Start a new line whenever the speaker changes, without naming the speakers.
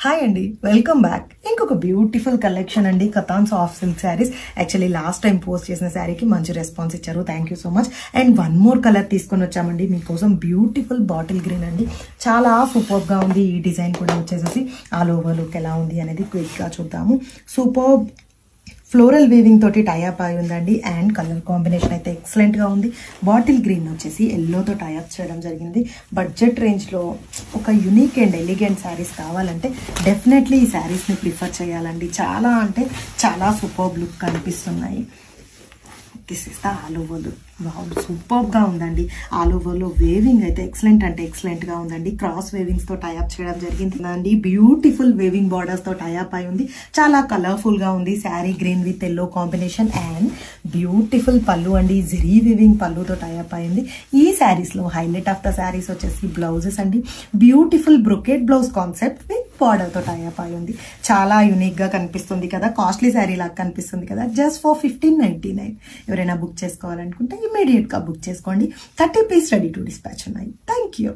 Hi అండి, welcome back. ఇంకొక beautiful collection అండి, Katan soft silk saris. Actually last time post చేసిన శారీకి మంచి రెస్పాన్స్ ఇచ్చారు, thank you so much. And one more colour తీసుకొని వచ్చామండి మీకోసం. బ్యూటిఫుల్ బాటిల్ గ్రీన్ అండి, చాలా సూపర్బ్ గా ఉంది. ఈ డిజైన్ కూడా వచ్చేసేసి ఆల్ ఓవర్ లుక్ ఎలా ఉంది అనేది క్విక్ గా చూద్దాము. సూపర్బ్ ఫ్లోరల్ వీవింగ్ తోటి టైఅప్ అయి ఉందండి. అండ్ కలర్ కాంబినేషన్ అయితే ఎక్సలెంట్ గా ఉంది. బాటిల్ గ్రీన్ వచ్చేసి ఎల్లోతో టైఅప్ చేయడం జరిగింది. బడ్జెట్ రేంజ్ లో ఒక యునిక్ అండ్ ఎలిగెంట్ శారీస్ కావాలంటే డెఫినెట్లీ ఈ శారీస్ ని ప్రిఫర్ చేయాలండి. చాలా అంటే చాలా సూపర్బ్ లుక్ కనిపిస్తున్నాయి. This is the all over look. Wow, superb గా ఉందండి. ఆల్ ఓవర్ లో వేవింగ్ అయితే ఎక్సలెంట్ అంటే ఎక్సలెంట్ గా ఉందండి. క్రాస్ వేవింగ్స్ తో టైఅప్ చేయడం జరిగింది. బ్యూటిఫుల్ వేవింగ్ బార్డర్స్ తో టైఅప్ అయి ఉంది. చాలా కలర్ఫుల్ గా ఉంది. Sari green with yellow combination and beautiful పళ్ళు అండి. జరీ వేవింగ్ పళ్ళుతో టైఅప్ అయింది. ఈ శారీస్ లో హైలైట్ ఆఫ్ ద శారీస్ వచ్చేసి బ్లౌజెస్ అండి. Beautiful brocade blouse concept with border తో టైఅప్ అయి ఉంది. చాలా యూనిక్ గా కనిపిస్తుంది కదా, కాస్ట్లీ శారీ లాగా కనిపిస్తుంది కదా. Just for 1599. ఎవరైనా బుక్ చేసుకోవాలనుకుంటే ఇమీడియట్ గా బుక్ చేసుకోండి. 30 పీస్ రెడీ టు డిస్పాచ్ ఉన్నాయి. Thank you.